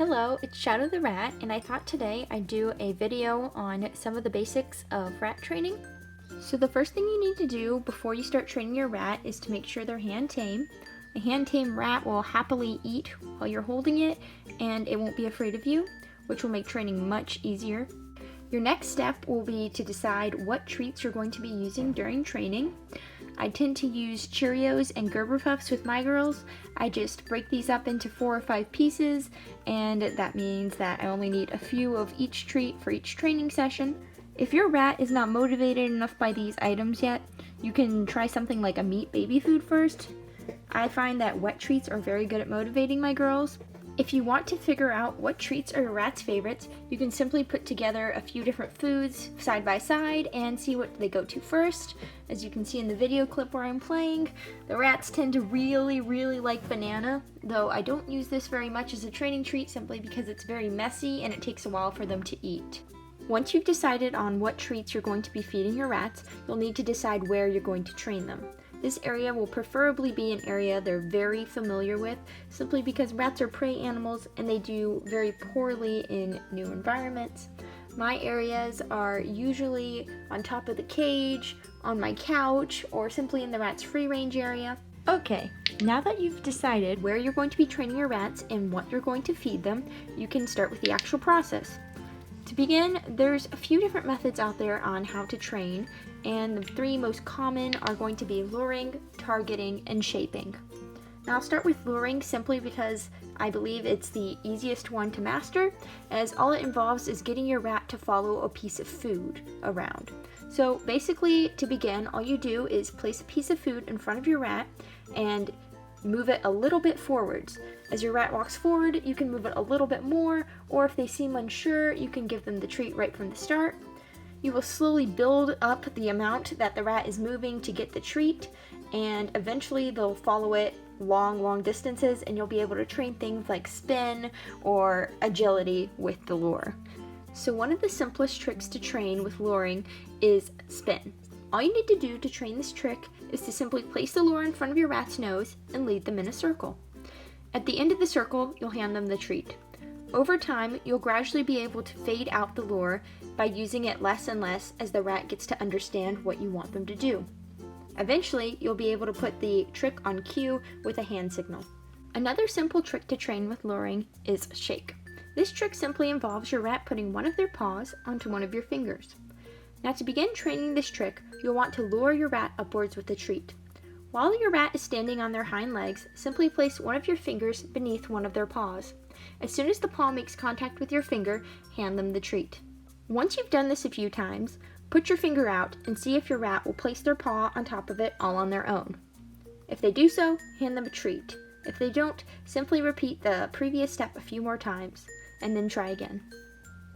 Hello, it's Shadow the Rat, and I thought today I'd do a video on some of the basics of rat training. So the first thing you need to do before you start training your rat is to make sure they're hand tame. A hand tame rat will happily eat while you're holding it, and it won't be afraid of you, which will make training much easier. Your next step will be to decide what treats you're going to be using during training. I tend to use Cheerios and Gerber puffs with my girls. I just break these up into 4 or 5 pieces, and that means that I only need a few of each treat for each training session. If your rat is not motivated enough by these items yet, you can try something like a meat baby food first. I find that wet treats are very good at motivating my girls. If you want to figure out what treats are your rat's favorites, you can simply put together a few different foods side by side and see what they go to first. As you can see in the video clip where I'm playing, the rats tend to really like banana, though I don't use this very much as a training treat simply because it's very messy and it takes a while for them to eat. Once you've decided on what treats you're going to be feeding your rats, you'll need to decide where you're going to train them. This area will preferably be an area they're very familiar with, simply because rats are prey animals and they do very poorly in new environments. My areas are usually on top of the cage, on my couch, or simply in the rat's free range area. Okay, now that you've decided where you're going to be training your rats and what you're going to feed them, you can start with the actual process. To begin, there's a few different methods out there on how to train, and the 3 most common are going to be luring, targeting, and shaping. Now I'll start with luring simply because I believe it's the easiest one to master, as all it involves is getting your rat to follow a piece of food around. So basically, to begin, all you do is place a piece of food in front of your rat and move it a little bit forwards. As your rat walks forward, you can move it a little bit more, or if they seem unsure, you can give them the treat right from the start. You will slowly build up the amount that the rat is moving to get the treat, and eventually they'll follow it long distances, and you'll be able to train things like spin or agility with the lure. So one of the simplest tricks to train with luring is spin. All you need to do to train this trick is to simply place the lure in front of your rat's nose and lead them in a circle. At the end of the circle, you'll hand them the treat. Over time, you'll gradually be able to fade out the lure by using it less and less as the rat gets to understand what you want them to do. Eventually, you'll be able to put the trick on cue with a hand signal. Another simple trick to train with luring is shake. This trick simply involves your rat putting one of their paws onto one of your fingers. Now to begin training this trick, you'll want to lure your rat upwards with a treat. While your rat is standing on their hind legs, simply place one of your fingers beneath one of their paws. As soon as the paw makes contact with your finger, hand them the treat. Once you've done this a few times, put your finger out and see if your rat will place their paw on top of it all on their own. If they do so, hand them a treat. If they don't, simply repeat the previous step a few more times, and then try again.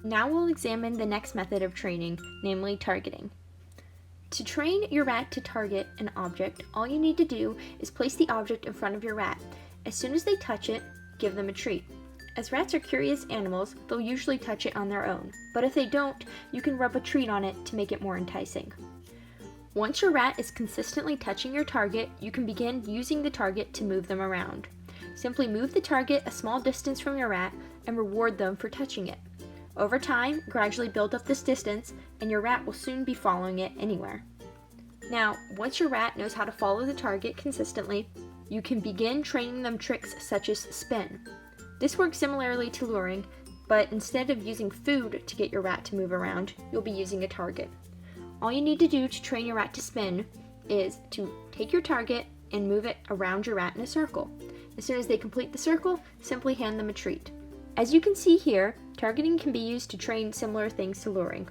Now we'll examine the next method of training, namely targeting. To train your rat to target an object, all you need to do is place the object in front of your rat. As soon as they touch it, give them a treat. As rats are curious animals, they'll usually touch it on their own, but if they don't, you can rub a treat on it to make it more enticing. Once your rat is consistently touching your target, you can begin using the target to move them around. Simply move the target a small distance from your rat and reward them for touching it. Over time, gradually build up this distance, and your rat will soon be following it anywhere. Now, once your rat knows how to follow the target consistently, you can begin training them tricks such as spin. This works similarly to luring, but instead of using food to get your rat to move around, you'll be using a target. All you need to do to train your rat to spin is to take your target and move it around your rat in a circle. As soon as they complete the circle, simply hand them a treat. As you can see here, targeting can be used to train similar things to luring.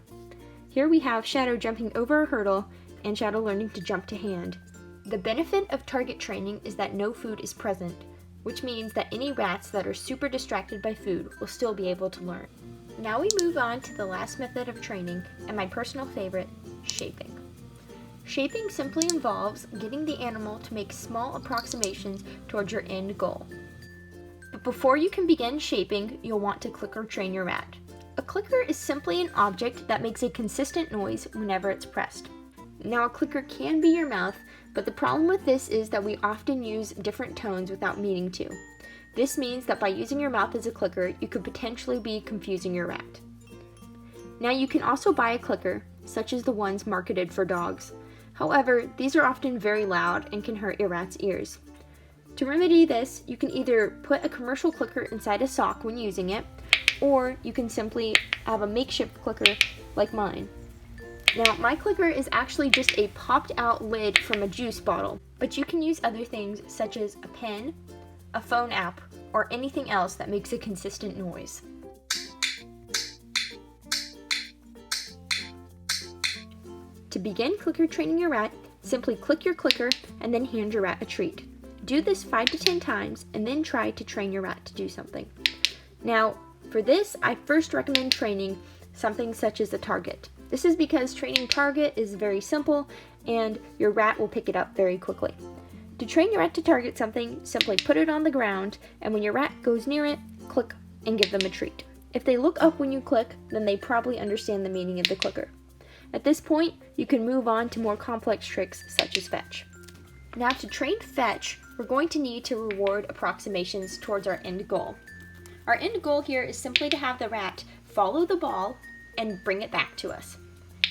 Here we have Shadow jumping over a hurdle and Shadow learning to jump to hand. The benefit of target training is that no food is present, which means that any rats that are super distracted by food will still be able to learn. Now we move on to the last method of training, and my personal favorite, shaping. Shaping simply involves getting the animal to make small approximations towards your end goal. But before you can begin shaping, you'll want to clicker train your rat. A clicker is simply an object that makes a consistent noise whenever it's pressed. Now a clicker can be your mouth, but the problem with this is that we often use different tones without meaning to. This means that by using your mouth as a clicker, you could potentially be confusing your rat. Now you can also buy a clicker, such as the ones marketed for dogs. However, these are often very loud and can hurt your rat's ears. To remedy this, you can either put a commercial clicker inside a sock when using it, or you can simply have a makeshift clicker like mine. Now, my clicker is actually just a popped out lid from a juice bottle, but you can use other things such as a pen, a phone app, or anything else that makes a consistent noise. To begin clicker training your rat, simply click your clicker and then hand your rat a treat. Do this 5 to 10 times and then try to train your rat to do something. Now, for this, I first recommend training something such as a target. This is because training target is very simple and your rat will pick it up very quickly. To train your rat to target something, simply put it on the ground, and when your rat goes near it, click and give them a treat. If they look up when you click, then they probably understand the meaning of the clicker. At this point, you can move on to more complex tricks such as fetch. Now, to train fetch, we're going to need to reward approximations towards our end goal. Our end goal here is simply to have the rat follow the ball and bring it back to us.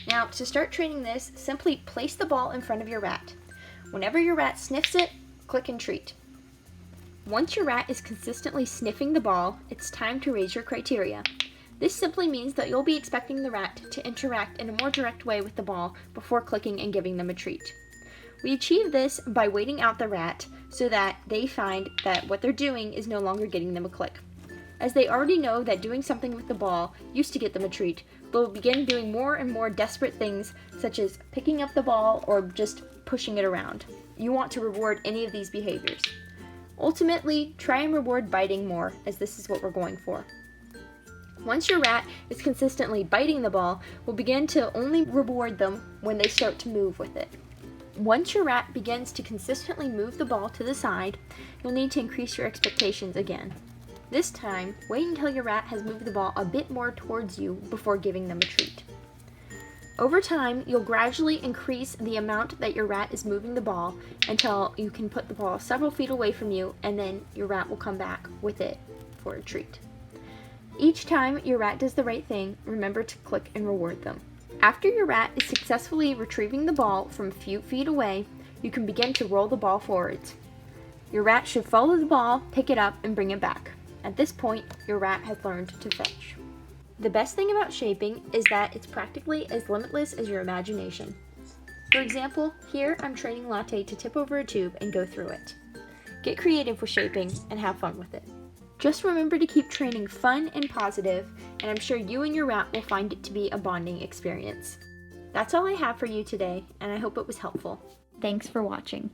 Now, to start training this, simply place the ball in front of your rat. Whenever your rat sniffs it, click and treat. Once your rat is consistently sniffing the ball, it's time to raise your criteria. This simply means that you'll be expecting the rat to interact in a more direct way with the ball before clicking and giving them a treat. We achieve this by waiting out the rat so that they find that what they're doing is no longer getting them a click. As they already know that doing something with the ball used to get them a treat, they'll begin doing more and more desperate things such as picking up the ball or just pushing it around. You want to reward any of these behaviors. Ultimately, try and reward biting more, as this is what we're going for. Once your rat is consistently biting the ball, we'll begin to only reward them when they start to move with it. Once your rat begins to consistently move the ball to the side, you'll need to increase your expectations again. This time, wait until your rat has moved the ball a bit more towards you before giving them a treat. Over time, you'll gradually increase the amount that your rat is moving the ball until you can put the ball several feet away from you, and then your rat will come back with it for a treat. Each time your rat does the right thing, remember to click and reward them. After your rat is successfully retrieving the ball from a few feet away, you can begin to roll the ball forwards. Your rat should follow the ball, pick it up, and bring it back. At this point, your rat has learned to fetch. The best thing about shaping is that it's practically as limitless as your imagination. For example, here I'm training Latte to tip over a tube and go through it. Get creative with shaping and have fun with it. Just remember to keep training fun and positive, and I'm sure you and your rat will find it to be a bonding experience. That's all I have for you today, and I hope it was helpful. Thanks for watching.